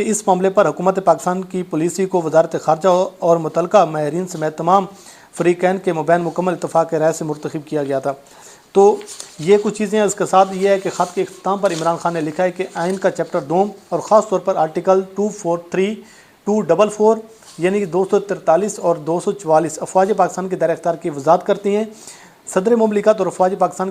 کہ اس معاملے پر حکومت پاکستان کی پالیسی کو وزارت خارجہ اور متعلقہ ماہرین سمیت تمام فریقین کے مابین مکمل اتفاق رائے سے مرتخب کیا گیا تھا۔ تو یہ کچھ چیزیں ہیں۔ اس کے ساتھ یہ ہے کہ خط کے اختتام پر عمران خان نے لکھا ہے کہ آئین کا چیپٹر 2 اور خاص طور پر آرٹیکل 243 244 یعنی کہ 243 اور 244 افواج پاکستان کے دائرہ اختیار کی وضاحت کرتی ہیں۔ صدر مملکت اور افواج پاکستان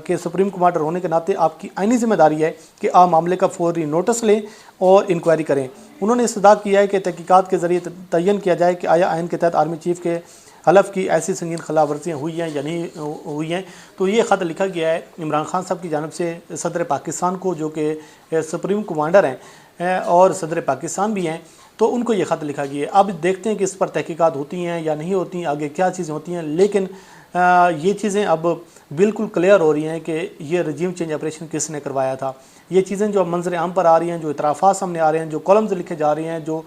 کے سپریم کمانڈر ہونے کے ناطے آپ کی آئینی ذمہ داری ہے کہ آپ معاملے کا فوری نوٹس لیں اور انکوائری کریں۔ انہوں نے استدعا کیا ہے کہ تحقیقات کے ذریعے تعین کیا جائے کہ آیا آئین کے تحت آرمی چیف کے حلف کی ایسی سنگین خلاف ورزیاں ہوئی ہیں یا نہیں ہوئی ہیں۔ تو یہ خط لکھا گیا ہے عمران خان صاحب کی جانب سے صدر پاکستان کو، جو کہ سپریم کمانڈر ہیں اور صدر پاکستان بھی ہیں، تو ان کو یہ خط لکھا گیا ہے۔ اب دیکھتے ہیں کہ اس پر تحقیقات ہوتی ہیں یا نہیں ہوتی ہیں، آگے کیا چیزیں ہوتی ہیں، لیکن یہ چیزیں اب بالکل کلیئر ہو رہی ہیں کہ یہ رجیم چینج آپریشن کس نے کروایا تھا۔ یہ چیزیں جو منظر عام پر آ رہی ہیں، جو اعترافات سامنے آ رہے ہیں، جو کالمز لکھے جا رہے ہیں، جو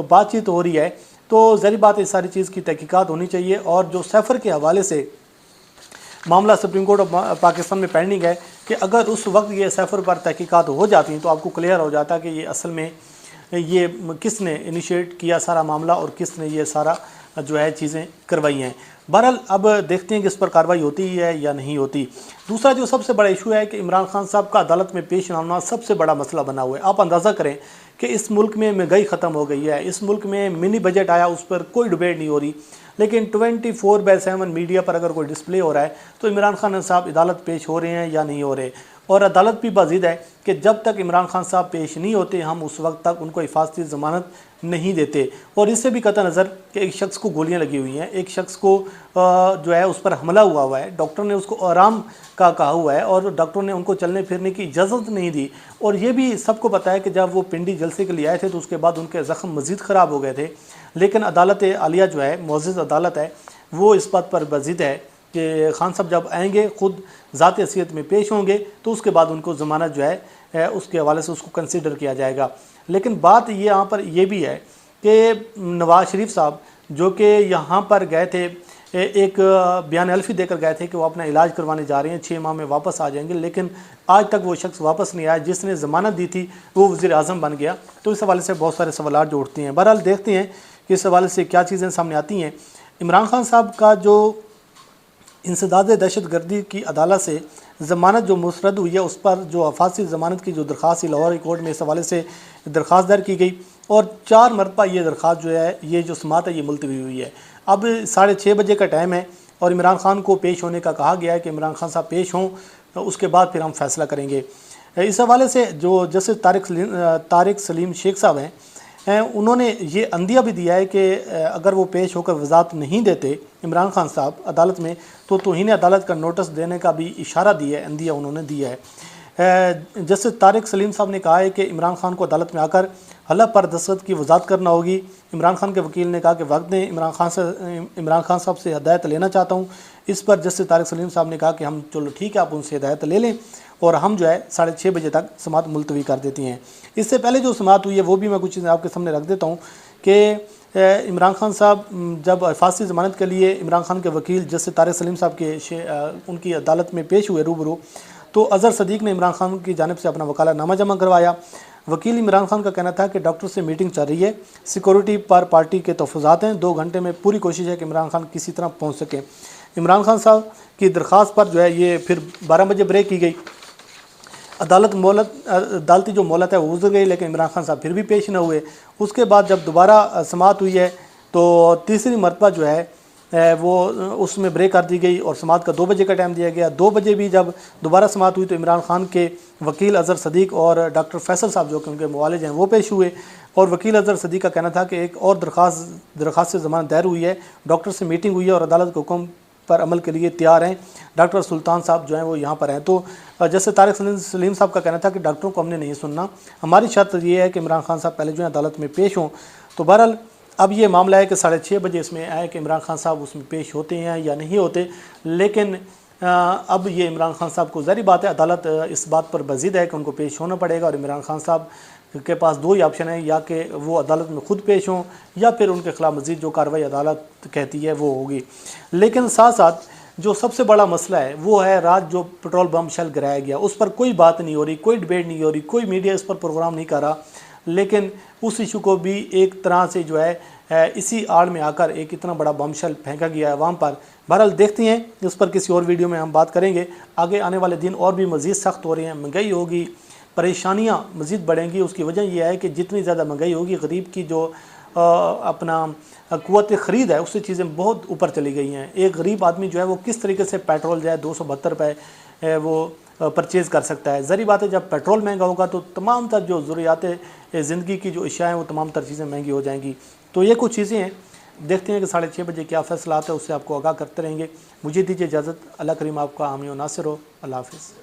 بات چیت ہو رہی ہے، تو ظاہر بات ہے اس ساری چیز کی تحقیقات ہونی چاہیے۔ اور جو سیفر کے حوالے سے معاملہ سپریم کورٹ آف پاکستان میں پینڈنگ ہے، کہ اگر اس وقت یہ سیفر پر تحقیقات ہو جاتی ہیں تو آپ کو کلیئر ہو جاتا کہ یہ اصل میں یہ کس نے انیشیٹ کیا سارا معاملہ اور کس نے یہ سارا جو ہے چیزیں کروائی ہیں۔ بہرحال اب دیکھتے ہیں کہ اس پر کارروائی ہوتی ہے یا نہیں ہوتی۔ دوسرا جو سب سے بڑا ایشو ہے کہ عمران خان صاحب کا عدالت میں پیش نہ ہونا سب سے بڑا مسئلہ بنا ہوا ہے۔ آپ اندازہ کریں کہ اس ملک میں مہنگائی ختم ہو گئی ہے، اس ملک میں منی بجٹ آیا، اس پر کوئی ڈبیٹ نہیں ہو رہی، لیکن 24/7 میڈیا پر اگر کوئی ڈسپلے ہو رہا ہے تو عمران خان صاحب عدالت پیش ہو رہے ہیں یا نہیں ہو رہے۔ اور عدالت بھی بازید ہے کہ جب تک عمران خان صاحب پیش نہیں ہوتے ہم اس وقت تک ان کو حفاظتی ضمانت نہیں دیتے۔ اور اس سے بھی قطع نظر کہ ایک شخص کو گولیاں لگی ہوئی ہیں، ایک شخص کو جو ہے اس پر حملہ ہوا ہے، ڈاکٹر نے اس کو آرام کا کہا ہوا ہے اور ڈاکٹر نے ان کو چلنے پھرنے کی اجازت نہیں دی۔ اور یہ بھی سب کو پتہ ہے کہ جب وہ پنڈی جلسے کے لیے آئے تھے تو اس کے بعد ان کے زخم مزید خراب ہو گئے تھے، لیکن عدالت عالیہ جو ہے معزز عدالت ہے وہ اس بات پر بازید ہے کہ خان صاحب جب آئیں گے خود ذات حیثیت میں پیش ہوں گے تو اس کے بعد ان کو ضمانت جو ہے اس کے حوالے سے اس کو کنسیڈر کیا جائے گا۔ لیکن بات یہ یہاں پر یہ بھی ہے کہ نواز شریف صاحب جو کہ یہاں پر گئے تھے، ایک بیان الفی دے کر گئے تھے کہ وہ اپنا علاج کروانے جا رہے ہیں، 6 ماہ میں واپس آ جائیں گے، لیکن آج تک وہ شخص واپس نہیں آیا جس نے ضمانت دی تھی، وہ وزیر اعظم بن گیا۔ تو اس حوالے سے بہت سارے سوالات جو اٹھتے ہیں۔ بہرحال دیکھتے ہیں کہ اس حوالے سے کیا چیزیں سامنے آتی ہیں۔ عمران خان صاحب کا جو انسداد دہشت گردی کی عدالت سے ضمانت جو مسترد ہوئی ہے، اس پر جو حفاظتی ضمانت کی جو درخواست لاہور کورٹ میں اس حوالے سے درخواست دائر کی گئی اور 4 مرتبہ یہ درخواست جو ہے، یہ جو سماعت ہے، یہ ملتوی ہوئی ہے۔ اب 6:30 بجے کا ٹائم ہے اور عمران خان کو پیش ہونے کا کہا گیا ہے کہ عمران خان صاحب پیش ہوں، اس کے بعد پھر ہم فیصلہ کریں گے۔ اس حوالے سے جو جسٹس طارق سلیم شیخ صاحب ہیں، انہوں نے یہ عندیہ بھی دیا ہے کہ اگر وہ پیش ہو کر وضاحت نہیں دیتے عمران خان صاحب عدالت میں تو توہین عدالت کا نوٹس دینے کا بھی اشارہ دیا ہے، عندیہ انہوں نے دیا ہے۔ جسٹس طارق سلیم صاحب نے کہا ہے کہ عمران خان کو عدالت میں آ کر حلف پر دستخط کی وضاحت کرنا ہوگی۔ عمران خان کے وکیل نے کہا کہ وقت دیں، عمران خان صاحب سے ہدایت لینا چاہتا ہوں۔ اس پر جسٹس طارق سلیم صاحب نے کہا کہ ہم چلو ٹھیک ہے، آپ ان سے ہدایت لے لیں اور ہم جو ہے 6:30 بجے تک سماعت ملتوی کر دیتی ہیں۔ اس سے پہلے جو سماعت ہوئی ہے وہ بھی میں کچھ چیزیں آپ کے سامنے رکھ دیتا ہوں کہ عمران خان صاحب جب حفاظتی ضمانت کے لیے عمران خان کے وکیل جسٹس طارق سلیم صاحب کے ان کی عدالت میں پیش ہوئے روبرو، تو اظہر صدیق نے عمران خان کی جانب سے اپنا وکالہ نامہ جمع کروایا۔ وکیل عمران خان کا کہنا تھا کہ ڈاکٹر سے میٹنگ چل رہی ہے، سیکورٹی پر پارٹی کے تحفظات ہیں، 2 گھنٹے میں پوری کوشش ہے کہ عمران خان کسی طرح پہنچ سکیں۔ عمران خان صاحب کی درخواست پر جو ہے یہ پھر 12 بجے بریک کی گئی۔ عدالتی جو مہلت ہے وہ گزر گئی، لیکن عمران خان صاحب پھر بھی پیش نہ ہوئے۔ اس کے بعد جب دوبارہ سماعت ہوئی ہے تو تیسری مرتبہ جو ہے وہ اس میں بریک کر دی گئی اور سماعت کا 2 بجے کا ٹائم دیا گیا۔ 2 بجے بھی جب دوبارہ سماعت ہوئی تو عمران خان کے وکیل اظہر صدیق اور ڈاکٹر فیصل صاحب جو کہ ان کے معالج ہیں وہ پیش ہوئے، اور وکیل اظہر صدیق کا کہنا تھا کہ ایک اور درخواست سے ضمانت دائر ہوئی ہے، ڈاکٹر سے میٹنگ ہوئی ہے اور عدالت کے حکم پر عمل کے لیے تیار ہیں، ڈاکٹر سلطان صاحب جو ہیں وہ یہاں پر ہیں۔ تو جیسے طارق سلیم صاحب کا کہنا تھا کہ ڈاکٹروں کو ہم نے نہیں سننا، ہماری شرط یہ ہے کہ عمران خان صاحب پہلے جو ہے عدالت میں پیش ہوں۔ تو بہرحال اب یہ معاملہ ہے کہ 6:30 بجے اس میں آئے کہ عمران خان صاحب اس میں پیش ہوتے ہیں یا نہیں ہوتے، لیکن اب یہ عمران خان صاحب کو ظاہری بات ہے عدالت اس بات پر بزید ہے کہ ان کو پیش ہونا پڑے گا، اور عمران خان صاحب کے پاس 2 ہی آپشن ہیں، یا کہ وہ عدالت میں خود پیش ہوں یا پھر ان کے خلاف مزید جو کارروائی عدالت کہتی ہے وہ ہوگی۔ لیکن ساتھ ساتھ جو سب سے بڑا مسئلہ ہے وہ ہے رات جو پٹرول بم شیل گرایا گیا، اس پر کوئی بات نہیں ہو رہی، کوئی ڈبیٹ نہیں ہو رہی، کوئی میڈیا اس پر پروگرام نہیں کر رہا۔ لیکن اس ایشو کو بھی ایک طرح سے جو ہے اسی آڑ میں آ کر ایک اتنا بڑا بمشل پھینکا گیا ہے عوام پر۔ بہرحال دیکھتے ہیں، اس پر کسی اور ویڈیو میں ہم بات کریں گے۔ آگے آنے والے دن اور بھی مزید سخت ہو رہے ہیں، مہنگائی ہوگی، پریشانیاں مزید بڑھیں گی۔ اس کی وجہ یہ ہے کہ جتنی زیادہ مہنگائی ہوگی، غریب کی جو اپنا قوت خرید ہے اس سے چیزیں بہت اوپر چلی گئی ہیں۔ ایک غریب آدمی جو ہے وہ کس طریقے سے پیٹرول جو ہے 272 روپے وہ پرچیز کر سکتا ہے؟ ظاہری بات ہے جب پیٹرول مہنگا ہوگا تو تمام تر جو ضروریات زندگی کی جو اشیاء ہیں وہ تمام تر چیزیں مہنگی ہو جائیں گی۔ تو یہ کچھ چیزیں ہیں، دیکھتے ہیں کہ 6:30 بجے کیا فیصلہ آتا ہے، اس سے آپ کو آگاہ کرتے رہیں گے۔ مجھے دیجیے اجازت، اللہ کریم آپ کا حامی و ناصر ہو۔ اللہ حافظ۔